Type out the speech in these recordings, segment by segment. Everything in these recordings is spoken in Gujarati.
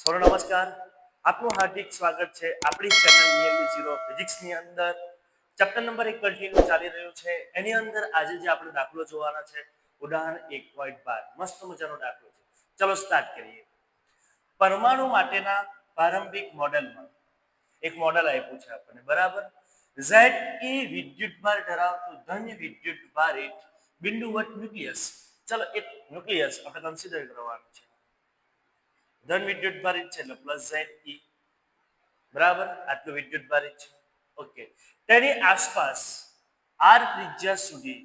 સૌનો નમસ્કાર. આપનું હાર્દિક સ્વાગત છે આપણી ચેનલ નિયમિત ઝીરો ફિઝિક્સની અંદર. ચેપ્ટર નંબર 1 કન્ટિન્યુ ચાલી રહ્યું છે. એની અંદર આજે જે આપણે દાખલો જોવાના છે ઉદાહરણ 1.12 મસ્ત મજાનો દાખલો છે. ચલો સ્ટાર્ટ કરીએ. પરમાણુ માટેના પ્રારંભિક મોડેલમાં એક મોડેલ આપ્યું છે આપણને, બરાબર. Ze વિદ્યુતભાર ધરાવતું ધન વિદ્યુતભારિત બિંદુવત ન્યુક્લિયસ. ચલો એક ન્યુક્લિયસ આપણે કન્સિડર કરવાનું છે. ધન વિદ્યુત ભારિત છે એટલે પ્લસ Ze, બરાબર. આટલું વિદ્યુત ભારિત છે. ઓકે. તેની આસપાસ r ત્રિજ્યા સુધી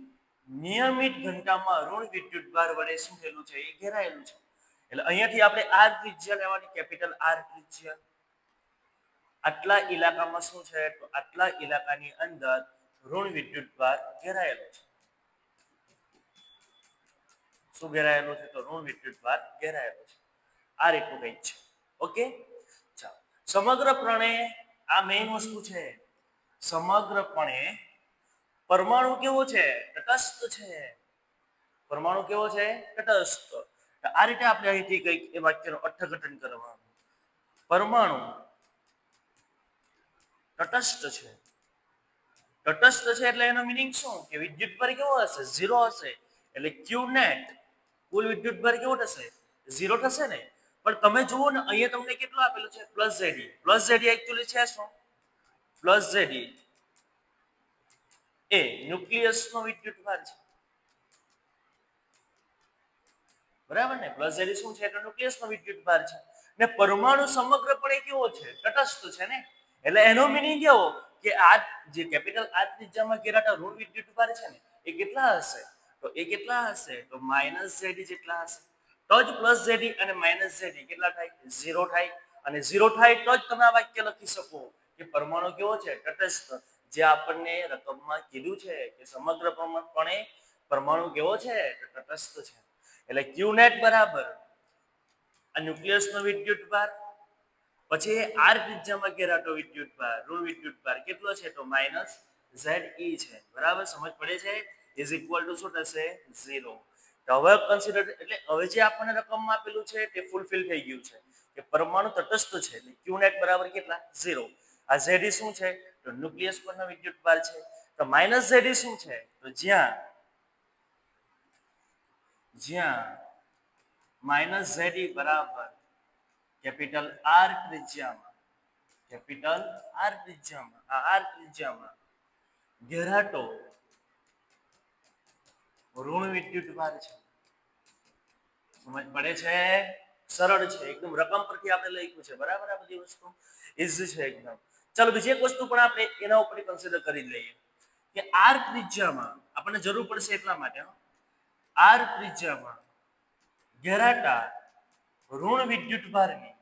નિયમિત ઘનતામાં ઋણ વિદ્યુત ભાર વડે શું થયેલું છે? એ ઘેરાયેલું છે. એટલે અહીંયાથી આપણે r ત્રિજ્યા લેવાની, કેપિટલ R ત્રિજ્યા. આટલા ઇલાકામાં શું છે? તો આટલા ઇલાકાની અંદર ઋણ વિદ્યુત ભાર ઘેરાયેલો છે. શું ઘેરાયેલો છે? તો ઋણ વિદ્યુત ભાર ઘેરાયેલો છે. આ રીતનું કંઈક છે. ઓકે, ચાલો. સમગ્રપણે આ મેઇન વસ્તુ છે. સમગ્રપણે પરમાણુ કેવો છે? તટસ્થ છે. પરમાણુ કેવો છે? તટસ્થ. આ રીતે આપણે અહીંથી કંઈક એ વાક્યનું અર્થઘટન કરવાનું. પરમાણુ તટસ્થ છે. તટસ્થ છે એટલે એનો મીનિંગ શું? કે વિદ્યુતભાર કેવો હશે? 0 હશે. એટલે Q નેટ કુલ વિદ્યુતભાર કેવો થશે? 0 થશે ને. પણ તમે જુઓ ને, અહીંયા તમને કેટલું આપેલું છે? Plus Ze. Plus Ze actually છે શું? પ્લસ Ze એ ન્યુક્લિયસનો વિદ્યુતભાર છે, બરાબર ને. પ્લસ Ze શું છે? તો ન્યુક્લિયસનો વિદ્યુતભાર છે. ને પરમાણુ સમગ્રપણે કેવો છે? તટસ્થ છે ને. એટલે એનો મીનિંગ કેવો? કે આ જે કેપિટલ R ત્રિજ્યામાં ઘેરાતા ઋણ વિદ્યુતભાર છે ને, એ કેટલા હશે? તો એ કેટલા હશે? તો -Ze જેટલા હશે. તો જ પ્લસ Ze અને -Ze કેટલા થાય? 0 થાય. અને 0 થાય તો જ તમે આ વાક્ય લખી શકો કે પરમાણુ કેવો છે? તટસ્થ. જે આપણને રકમમાં કીધું છે કે સમગ્રપણે પરમાણુ કેવો છે? તટસ્થ છે. એટલે Q નેટ બરાબર આ ન્યુક્લિયસનો વિદ્યુતભાર, પછી R ત્રિજ્યામાં ઘેરાતો વિદ્યુતભાર, ઋણ વિદ્યુતભાર કેટલો છે? તો -Ze છે. બરાબર, સમજ પડે છે? ઇઝ ઇક્વલ ટુ શું થશે? 0. તો હવે કન્સિડર, એટલે હવે જે આપણને રકમમાં આપેલું છે તે ફૂલફિલ થઈ ગયું છે કે પરમાણુ તટસ્થ છે. એટલે Q નેટ બરાબર કેટલા? 0. આ Ze શું છે? તો ન્યુક્લિયસ પરનો વિદ્યુતભાર છે. તો -Ze શું છે? તો જ્યાં Ze બરાબર કેપિટલ R ત્રિજ્યામાં ઘેરાતો ઋણ વિદ્યુતભાર છે. સમજ પડે છે? સરળ છે એકદમ. રકમ પરથી આપણે લખ્યું છે, બરાબર. આ બધી વસ્તુ ઈઝી છે એકદમ. ચાલો બીજી એક વસ્તુ પણ આપણે એના ઉપર કન્સિડર કરી લઈએ કે R ત્રિજ્યામાં આપણને જરૂર પડશે એટલા માટે R ત્રિજ્યામાં ઘેરાતા ઋણ વિદ્યુતભારની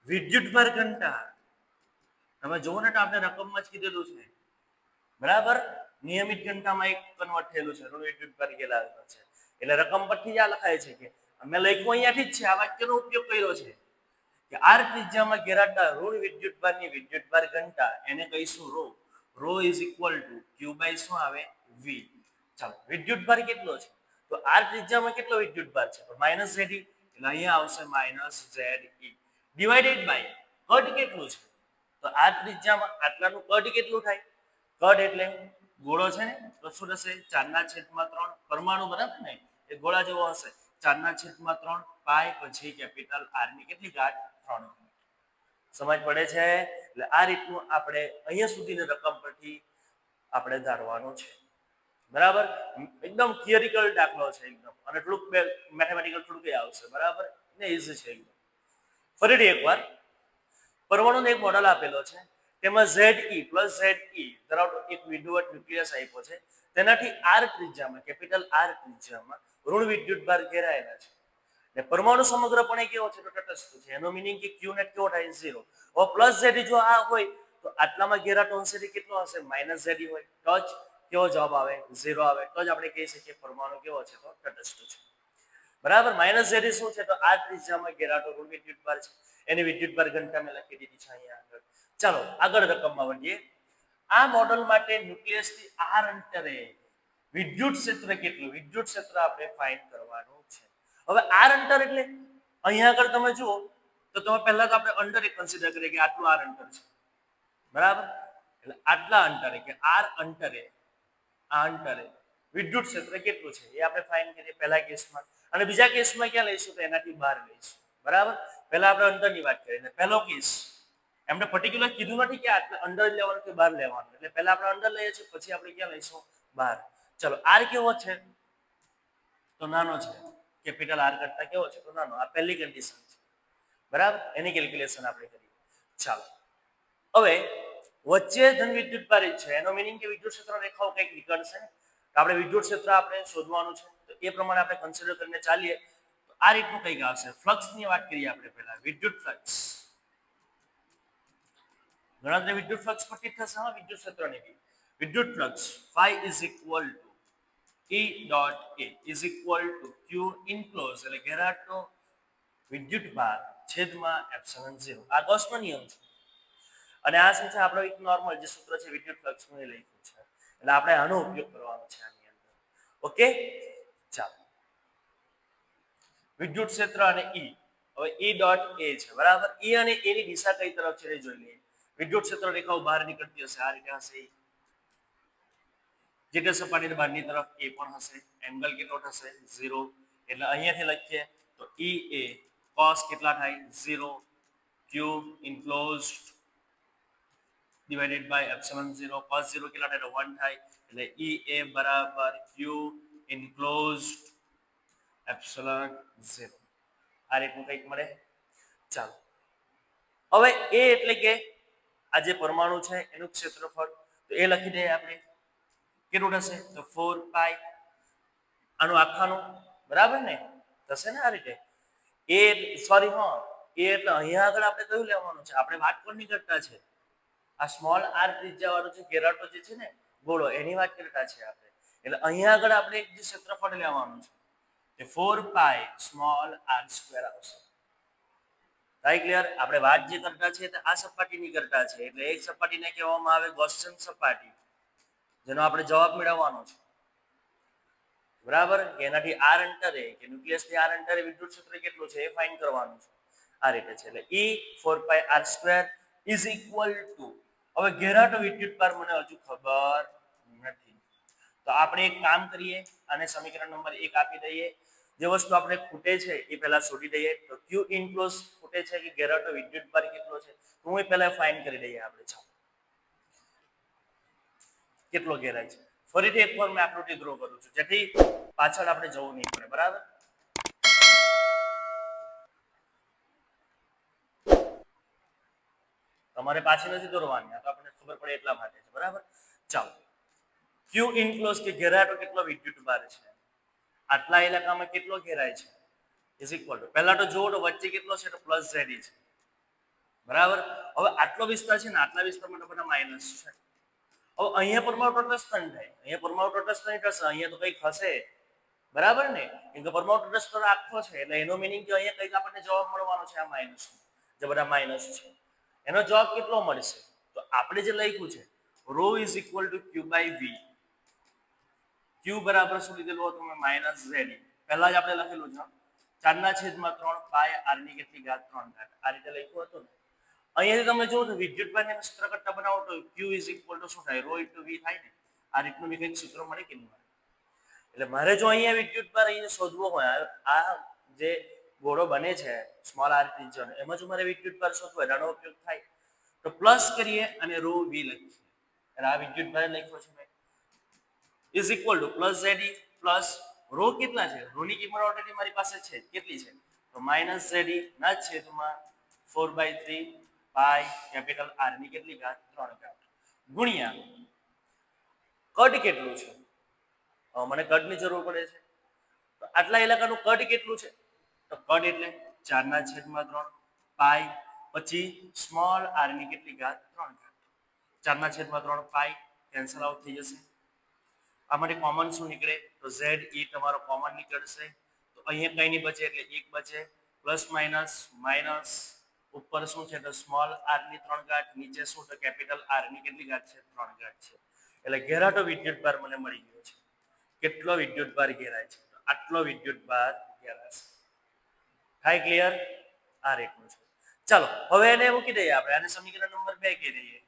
વિદ્યુતભાર ઘનતા તમે જુઓ ને તો આપણે રકમમાં જ કીધેલું છે, બરાબર. નિયમિત ઘનતામાં એક કન્વર્ટ થયેલું છે, ઋણ વિદ્યુતભાર કેટલા છે. એટલે રકમ પરથી જ આ લખાય છે કે અમે લખ્યું અહીંયાથી જ છે. આ વાક્યનો ઉપયોગ કર્યો છે કે R ત્રિજ્યામાં ઘેરાતા ઋણ વિદ્યુતભારની વિદ્યુતભાર ઘનતા એને કહીશું ρ. ρ is equal to Q by શું આવે? V. ચાલો, વિદ્યુતભાર કેટલો છે? તો R ત્રિજ્યામાં કેટલો વિદ્યુતભાર છે? તો -Ze. એટલે અહીંયા આવશે -Ze ડિવાઇડેડ બાય કદ કેટલું છે? તો R ત્રિજ્યામાં આટલાનું કદ કેટલું થાય? કદ એટલે ગોળો છે ને, તો શું થશે? 4/3 પરમાણુ, બરાબર ને. એ ગોળા જેવો હશે. 4/3 પાઈ પછી કેપિટલ R ની કેટલી ઘાત? 3. સમજ પડે છે? એટલે આ રીતનું આપણે અહીંયા સુધીની રકમ પરથી આપણે ધારવાનું છે, બરાબર. એકદમ થિયરિકલ દાખલો છે એકદમ, અને થોડુંક મેથેમેટિકલ થોડુંક આવશે, બરાબર ને. ઈઝી છે એકદમ. ફરીથી એકવાર પરમાણુનો એક મોડલ આપેલો છે, તેમાં Ze પ્લસ Ze ધરાવતો એક વિદ્યુત ન્યુક્લિયસ આપ્યો છે. તેનાથી R ત્રિજ્યામાં, કેપિટલ R ત્રિજ્યામાં ઋણ વિદ્યુતભાર ઘેરાયેલા છે. ને પરમાણુ સમગ્રપણે કેવો છે? તો તટસ્થ છે. એનો મીનિંગ કે Q નેટ કેવો થાય? 0. હવે પ્લસ Ze જો આ હોય તો આટલામાં ઘેરાતો અંશ કેટલો હશે? -Ze હોય. તો જ કેવો જવાબ આવે? 0 આવે. તો જ આપણે કહી શકીએ પરમાણુ કેવો છે? તો તટસ્થ છે, બરાબર. -Ze શું છે? તો R ત્રિજ્યામાં ઘેરાતો ઋણ વિદ્યુતભાર છે. એની વિદ્યુતભાર ઘનતા મેં લખી દીધી છે અહીંયા આગળ. ચાલો આગળ રકમમાં વધીએ. આ મોડલ માટે ન્યુક્લિયસથી R અંતરે વિદ્યુત ક્ષેત્ર કેટલું? વિદ્યુત ક્ષેત્ર આપણે ફાઇન્ડ કરવાનું છે. હવે આર અંતર એટલે અહીંયા આગળ તમે જુઓ તો તમે પહેલા તો આપણે અંડર એક કન્સિડર કરીએ કે આટલું આર અંતર છે, બરાબર? એટલે આટલા અંતરે કે આર અંતરે આ અંતરે વિદ્યુત ક્ષેત્ર કેટલું છે એ આપણે ફાઇન્ડ કરીએ પહેલા કેસમાં, અને બીજા કેસમાં ક્યાં લઈશું તો એનાથી બહાર લઈશું, બરાબર? પહેલા આપણે અંતરની વાત કરીએ. પહેલો કેસ એમને પર્ટિક્યુલર કીધું નથી કે આટલે અંડર લેવાનું કે બહાર લેવાનું, એટલે પહેલા આપણે અંડર લઈએ છીએ, પછી આપણે ક્યાં લઈશું બહાર. ચલો આર કેવો છે તો નાનો છે, કેપિટલ આર કરતા કેવો છે તો નાનો. આ પહેલી કન્ડિશન છે, બરાબર? એની કેલ્ક્યુલેશન આપણે કરીએ. ચાલો હવે વચ્ચે ધન વિદ્યુત ભારિત છે એનો મીનિંગ કે વિદ્યુત ક્ષેત્ર રેખાઓ કંઈક નીકળશે, તો આપણે વિદ્યુત ક્ષેત્ર આપણે શોધવાનું છે, તો એ પ્રમાણે આપણે કન્સિડર કરીને ચાલીએ તો આ રીતનું કંઈક આવશે. ફ્લક્સની વાત કરીએ આપણે પહેલા. વિદ્યુત ફ્લક્સ ગણતરી વિદ્યુત ફ્લક્સ પરથી થશે. હા, વિદ્યુત ક્ષેત્રની બી વિદ્યુત flux phi is equal to E dot A is equal to Q enclosed એટલે ઘેરાટનો વિદ્યુત ભાર છેદમાં એપ્સિલોન 0. આ ગૌસનો નિયમ છે, અને આ શું છે આપણો એક નોર્મલ જે સૂત્ર છે વિદ્યુત ફ્લક્સનું એ લખ્યું છે, એટલે આપણે આનો ઉપયોગ કરવાનો છે આની અંદર. ઓકે, ચાલો વિદ્યુત ક્ષેત્ર અને E. હવે E ડોટ A છે, બરાબર? E અને A ની દિશા કઈ તરફ છે એ જોઈ લઈએ. વિદ્યુત ક્ષેત્ર રેખાઓ બહાર નીકળતી હશે, આ રીતે હશે. જે સપાટીની બહારની તરફ એ પણ હશે. એંગલ કેટલો થશે 0, એટલે અહીંયાથી લખીએ તો EA cos કેટલા થાય 0, Q enclosed divided by epsilon 0, cos 0 કેટલા થાય 1 થાય, એટલે EA બરાબર Q enclosed epsilon 0. આ રીતનું કંઈક મળે. ચાલો હવે એ એટલે કે આ જે પરમાણુ છે એનું ક્ષેત્રફળ, તો એ લખી દઈએ આપણે. કેટલું થશે તો 4 પાઈ આનું આખાનું, બરાબર ને? થશે ને આ રીતે. એ સોરી હા, એ એટલે અહીંયા આગળ આપણે કયું લેવાનું છે? આપણે વાત કોની કરતા છે? આ સ્મોલ આર ત્રિજ્યા વાળો છે ઘેરાટો જે છે ને ગોળો, એની વાત કરતા છે આપણે. એટલે અહીંયા આગળ આપણે એક જે ક્ષેત્રફળ લેવાનું છે એ 4 પાઈ સ્મોલ આર સ્ક્વેર આવશે. Right, clear? આપણે વાત જે કરતા છે તે આ સપાટીની કરતા છે, એટલે એક સપાટીને કહેવામાં આવે ગૌસિયન સપાટી, જેનો આપણે જવાબ મેળવવાનો છે, બરાબર? કે એનાથી આર અંતરે કે ન્યુક્લિયસથી આર અંતરે વિદ્યુત ક્ષેત્ર કેટલું છે એ ફાઇન્ડ કરવાનું છે. આ રીતે છે, એટલે E 4 pi r square is equal to, હવે ઘેરાટો વિદ્યુત ભાર મને હજુ ખબર નથી, તો આપણે એક કામ કરીએ, આને સમીકરણ નંબર 1 આપી દઈએ. જે વસ્તુ આપણે ખૂટે છે એ પહેલા શોધી દઈએ. તો Q ઇન્ક્લોઝ ખૂટે છે કે ઘેરાટો વિદ્યુત ભાર કેટલો છે તો હું એ પહેલા ફાઇન્ડ કરી દઈએ આપણે. ચાલો કેટલો ઘેરાય છે ફરીથી એકવાર મેં આકૃતિ ડ્રો કરું છું, જેથી પાછળ આપણે જવું નહીં પડે, બરાબર? તમારે પાછી નથી દોરવાની, આ તો આપણને ખબર પડે એટલા માટે છે, બરાબર? ચાલો Q ઇન્ક્લોઝ કે ઘેરાટો કેટલો વિદ્યુત ભાર છે, આટલા ઇલાકામાં કેટલો ઘેરાય છે ઇઝ ઇક્વલ ટુ, પહેલા તો જુઓ તો વચ્ચે કેટલો છે તો પ્લસ ZE છે, બરાબર? હવે આટલો વિસ્તાર છે ને આટલા વિસ્તારમાં તો બધા માઇનસ છે. હવે અહીંયા પરમાણુ તટસ્થ થાય, અહીંયા પરમાણુ તટસ્થ નહીં થશે, અહીંયા તો કંઈક હશે, બરાબર ને? કેમ કે પરમાણુ તટસ્થ આખો છે, એટલે એનો મીનિંગ કે અહીંયા કંઈક આપણને જવાબ મળવાનો છે આ માઇનસ, જે બધા માઇનસ છે એનો જવાબ કેટલો મળશે? તો આપણે જે લખ્યું છે ρ is equal to Q by V. Q બરાબર શું લીધેલું હતું મેં? Minus ZE. પહેલા જ આપણે લખેલું છે 4/3 પાઈ r ની કેટલી ઘાત 3 આ રીતે લખ્યું હતું ને. અહીંયાથી તમે જુઓ તો વિદ્યુત ભારને સૂત્ર કરતા બનાવો તો Q ઇઝ ઇક્વલ ટુ શું થાય? ρ ઇન્ટુ V થાય ને. આ રીતનું બી કંઈક સૂત્ર મળે કે નહીં મળે? એટલે મારે જો અહીંયા વિદ્યુત ભાર અહીંયા શોધવો હોય, આ જે ગોળો બને છે સ્મોલ આર ત્રિજ્યાનો, એમાં જો મારે વિદ્યુત ભાર શોધવો હોય આનો ઉપયોગ થાય તો પ્લસ કરીએ અને ρ V લખીએ. એટલે આ વિદ્યુત ભાર લખ્યો છે મેં is equal to plus ZE plus ρ કેટલા છે? ρ ની કિંમત ઓલરેડી મારી પાસે છે, કેટલી છે તો માઇનસ ZE ના છેદમાં 4/3 પાઈ કેપિટલ R ની કેટલી ઘાત 3 ઘાત ગુણ્યા કદ કેટલું છે? મને કદની જરૂર પડે છે, તો આટલા ઇલાકાનું કદ કેટલું છે? તો કદ એટલે 4/3 પાઈ પછી સ્મોલ r ની કેટલી ઘાત 3 ઘાત. 4/3 પાઈ કેન્સલ આઉટ થઈ જશે. આમાંથી કોમન શું નીકળે? તો ZE તમારો કોમન નીકળશે, તો અહીંયા કઈ નહીં બચે એટલે 1 બચે. પ્લસ માઇનસ માઇનસ ઉપર શું છે તો સ્મોલ r ની 3 ઘાત, નીચે શું તો કેપિટલ R ની કેટલી ઘાત છે? 3 ઘાત છે. એટલે ઘેરાટો વિદ્યુત ભાર મને મળી ગયો છે. કેટલો વિદ્યુત ભાર ઘેરાય છે? આટલો વિદ્યુત ભાર ઘેરાશે. થાય ક્લિયર? આ રીતનું છે. ચાલો હવે એને મૂકી દઈએ આપણે, આને સમીકરણ નંબર 2 કહી દઈએ.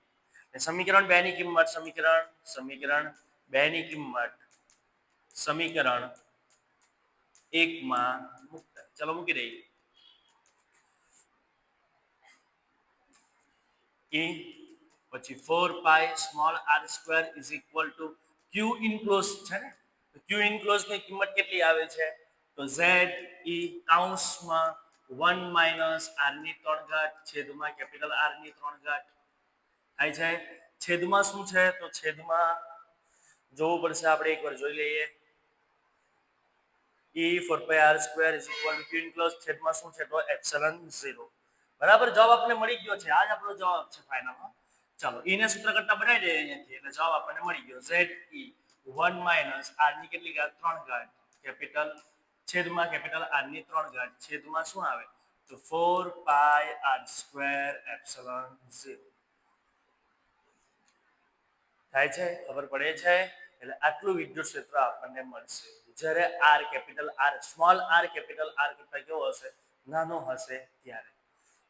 સમીકરણ 2 ની કિંમત સમીકરણ 2 ની કિંમત સમીકરણ 1 માં મૂકતા. ચલો મૂકી દઈએ. e પછી 4 pi small r square is equal to q enclose છે ને, તો q ઇનક્લોઝ ની કિંમત કેટલી આવે છે? તો z e કૌંસમાં 1 માઇનસ r ની 3 ઘાત છેદમાં કેપિટલ R ની 3 ઘાત થાય છે. છેદમાં શું છે? તો છેદમાં જોવું પડશે, આપણે એકવાર જોઈ લઈએ. e 4 pi r square is equal to q ઇનક્લોઝ છેદમાં શું છે? તો એપ્સિલોન 0. બરાબર, જવાબ આપણને મળી ગયો છે. આ જ આપણો જવાબ છે ફાઇનલમાં. ચાલો e ને સૂત્ર કરતા બનાવી દઈએ અહીંયાથી, એટલે જવાબ આપણને મળી ગયો. z e 1 માઇનસ r ની કેટલી ઘાત? 3 ઘાત કેપિટલ છેદમાં કેપિટલ R ની 3 ઘાત છેદમાં શું આવે? તો 4 પાઈ r સ્ક્વેર એપ્સિલોન 0 થાય છે. ખબર પડે છે? એટલે આટલું વિદ્યુત ક્ષેત્ર આપણને મળશે જ્યારે r capital R small r capital R કરતા કેવો હશે? નાનો હશે ત્યારે.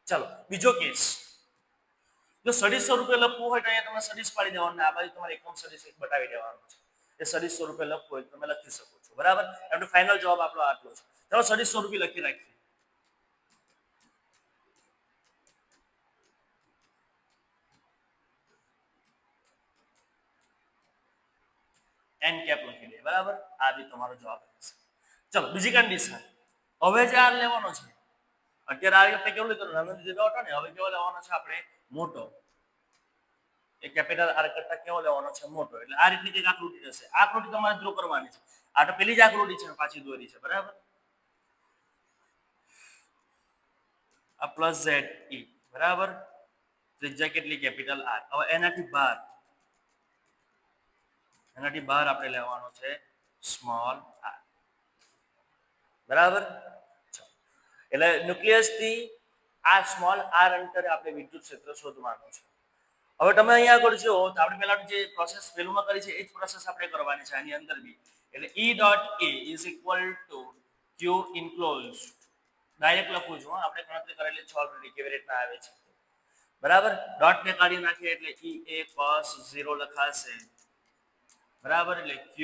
ચાલો બીજો કેસ. જો સદિશ સ્વરૂપે લખવું હોય તો અહીંયા તમે સદિશ પાડી દેવાનું, આ બાજુ તમારે એકમ સદિશ એક બતાવી દેવાનું છે. એ સદિશ સ્વરૂપે લખવું હોય તો તમે લખી શકો છો. બરાબર, એનો ફાઇનલ જવાબ આપણો આટલો છે. ચાલો સદિશ સ્વરૂપે લખી રાખીએ. n કેપ લખી દે. બરાબર, આ બી તમારો જવાબ હશે. ચલો બીજી કન્ડિશન. હવે જે r લેવાનો છે, અત્યારે આ આપણે કેવું લીધું? નાનો લીધો હતો ને, હવે કેવો લેવાનો છે આપણે? મોટો. એ કેપિટલ R કરતા કેવો લેવાનો છે? મોટો. એટલે આ રીતની કંઈક આકૃતિ થશે. આ આકૃતિ તમારે ડ્રો કરવાની છે. આ તો પેલી જ આકૃતિ છે, પાછી દોરી છે. બરાબર, આ પ્લસ z e. બરાબર, ત્રિજ્યા કેટલી? Capital R. હવે એનાથી બહાર આપણે લેવાનો છે સ્મોલ r. બરાબર, એટલે ન્યુક્લિયસ થી આ સ્મોલ r અંતરે આપણે વિદ્યુત ક્ષેત્ર શોધવાનું છે. હવે તમે અહીંયા આગળ જો તો આપણે પહેલા જે પ્રોસેસ પેલુંમાં કરી છે એ જ પ્રોસેસ આપણે કરવાની છે આની અંદર બી. એટલે E dot A is equal to Q enclose. Direct લખું છું, આપણે ગણતરી કરેલી છે ઓલરેડી કેવી રીતના આવે છે. બરાબર, ડોટ ને કાઢી નાખીએ એટલે E A cos 0 લખાશે. બરાબર, એટલે Q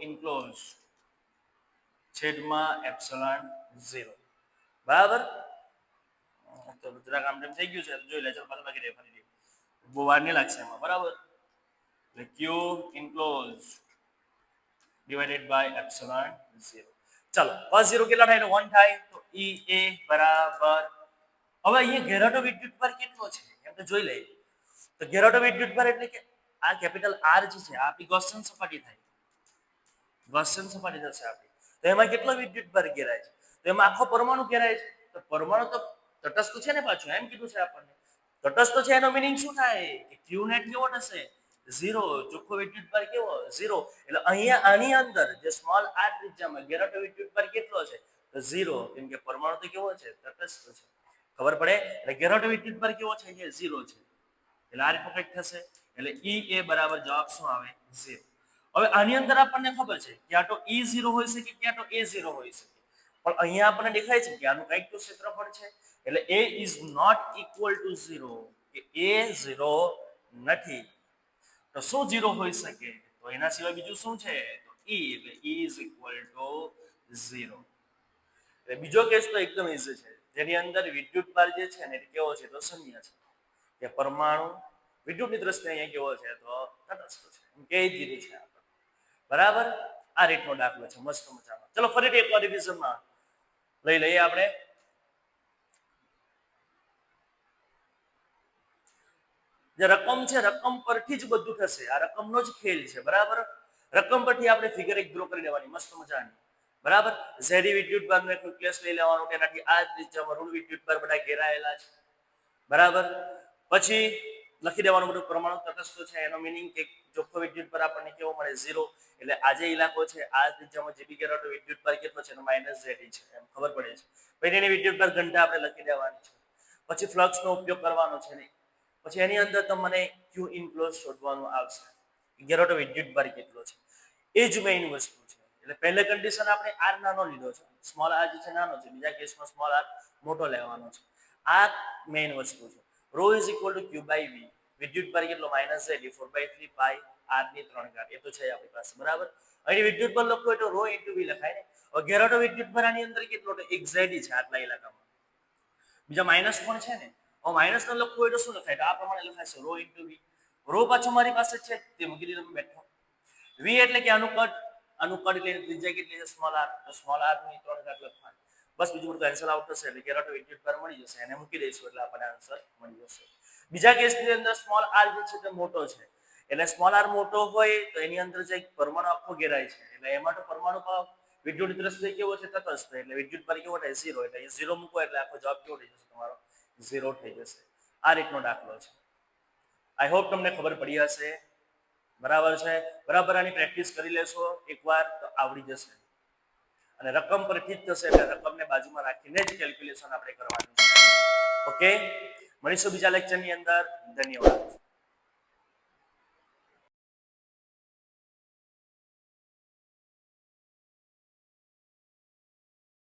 ઇન્ક્લોઝ છેદમાં એપ્સિલોન 0. બરાબર, તો જરાક આમ તેમ થઈ ગયું છે, જોઈ લે. ચાલો પાછા બાકી દે, ફરી બહુ વાર નહીં લાગશે એમાં. બરાબર, એટલે Q ઇન્ક્લોઝ ડિવાઇડેડ બાય એપ્સિલોન 0. ચાલો cos 0 કેટલા થાય? તો 1 થાય. તો E A બરાબર, હવે અહીંયા ઘેરાટો વિદ્યુત ભાર કેટલો છે એમ તો જોઈ લઈએ. તો ઘેરાટો વિદ્યુત ભાર એટલે કે આ કેપિટલ R જે છે આ આપણી ગૌસિયન સપાટી થાય. ગૌસિયન સપાટી થશે આપણી. તો એમાં કેટલો વિદ્યુત ભાર ઘેરાય છે? તો એમાં આખો પરમાણુ ઘેરાય છે. તો પરમાણુ તો તટસ્થ છે ને, પાછું એમ કીધું છે આપણને. તટસ્થ છે એનો મીનિંગ શું થાય? કે Q નેટ કેવો થશે? 0. ચોખ્ખો વિદ્યુત ભાર કેવો? 0. એટલે અહીંયા આની અંદર જે સ્મોલ r ત્રિજ્યામાં ઘેરાટો વિદ્યુત ભાર કેટલો છે? તો 0, કેમ કે પરમાણુ તો કેવો છે? તટસ્થ છે. ખબર પડે? એટલે ઘેરાટો વિદ્યુત ભાર કેવો છે? એ 0 છે. એટલે આ રીતનું કંઈક થશે. એટલે E A બરાબર જવાબ શું આવે? 0. હવે આની અંદર આપણને ખબર છે ક્યાં તો E 0 હોઈ શકે, ક્યાં તો A 0 હોઈ શકે. પણ અહીંયા આપણને દેખાય છે કે આનું કંઈક તો ક્ષેત્રફળ છે. એટલે A is not equal to 0, કે A 0 નથી. તો શું 0 હોઈ શકે? તો એના સિવાય બીજું શું છે? તો E, એટલે E is equal to 0. એટલે બીજો કેસ તો એકદમ ઈઝી છે, જેની અંદર વિદ્યુત ભાર જે છે ને એ કેવો છે? તો શૂન્ય છે. કે પરમાણુ વિદ્યુતની દ્રષ્ટિએ અહીંયા કેવો છે? તો તટસ્થ છે. એમ કહી દીધું છે આપણે. બરાબર, આ રીતનો દાખલો છે, મસ્ત મજાનો. ચલો ફરીથી એકવાર રિવિઝનમાં લઈ લઈએ આપણે. જે રકમ છે, રકમ પરથી જ બધું થશે. આ રકમનો જ ખેલ છે. બરાબર, રકમ પરથી આપણે ફિગર એક ડ્રો કરી દેવાની મસ્ત મજાની. બરાબર, ઝેડી વિદ્યુત ભારનો એક ન્યુક્લિયસ લઈ લેવાનું, તેનાથી આ ત્રિજ્યામાં ઋણ વિદ્યુત ભાર બધા ઘેરાયેલા છે. બરાબર, પછી લખી દેવાનું બધું પરમાણુ તટસ્થ છે. એનો મીનિંગ કે ચોખ્ખો વિદ્યુત ભાર આપણને કેવો મળે? 0. એટલે આ જે ઇલાકો છે આ ત્રિજ્યામાં જે બી ઘેરાતો વિદ્યુત ભાર કેટલો છે? એનો માઇનસ ઝેડી છે, એમ ખબર પડે છે. પછી એની વિદ્યુત ભાર ઘનતા આપણે લખી દેવાની છે. પછી ફ્લક્સનો ઉપયોગ કરવાનો છે ને પછી એની અંદર તમને Q ઇન્ક્લોઝ શોધવાનું આવશે. ઘેરાતો વિદ્યુત ભાર કેટલો છે? એ જ મેઇન વસ્તુ છે. એટલે પહેલે કન્ડિશન આપણે r નાનો લીધો છે, સ્મોલ r જે છે નાનો છે, બીજા કેસમાં સ્મોલ r મોટો લેવાનો છે. આ મેઇન વસ્તુ છે. Rho is equal to q by v, વિદ્યુત ભાર કેટલો માઇનસ z 4/3 પાઈ r ની 3 ઘાત. એ તો છે આપણી પાસે, બરાબર. અહીં વિદ્યુત ભાર લખવો હોય તો રો ઇન્ટુ v લખાય ને. હવે ઘેરાટો વિદ્યુત ભાર આની અંદર કેટલો છે? એક z છે આટલા ઇલાકામાં. બીજા માઇનસ પણ છે ને. હવે માઇનસ ન લખવું હોય તો શું લખાય? તો આ પ્રમાણે લખાશે રો ઇન્ટુ v. રો પાછો મારી પાસે છે તે મૂકી દીધો બેઠો. v એટલે કે આનું કટ એટલે ત્રિજ્યા કેટલી છે? Small r. તો સ્મોલ r ની 3 ઘાત લખવાની. બસ બીજું બધું કેન્સલ આઉટ થશે એટલે ઘેરાટો વિદ્યુત ભાર મળી જશે. એને મૂકી દઈશું એટલે આપણને આન્સર મળી જશે. બીજા કેસની અંદર સ્મોલ r જે છે તે મોટો છે. એટલે સ્મોલ r મોટો હોય તો એની અંદર જે પરમાણુ આખો ઘેરાય છે. એટલે એમાં તો પરમાણુ વિદ્યુત દ્રષ્ટિએ કેવો છે? તટસ્થ. એટલે વિદ્યુત ભાર કેવો થાય? 0. એટલે 0 મૂકો એટલે આખો જવાબ કેવો થઈ જશે તમારો? 0 થઈ જશે. આ રીતનો દાખલો છે. આઈ હોપ તમને ખબર પડી હશે. બરાબર છે. બરાબર આની પ્રેક્ટિસ કરી લેશો એકવાર તો આવડી જશે. અને રકમ પરથી જ થશે એટલે રકમને બાજુમાં રાખીને જ કેલ્ક્યુલેશન આપણે કરવાનું છે. ઓકે, મળીશું બીજા લેક્ચરની અંદર. ધન્યવાદ.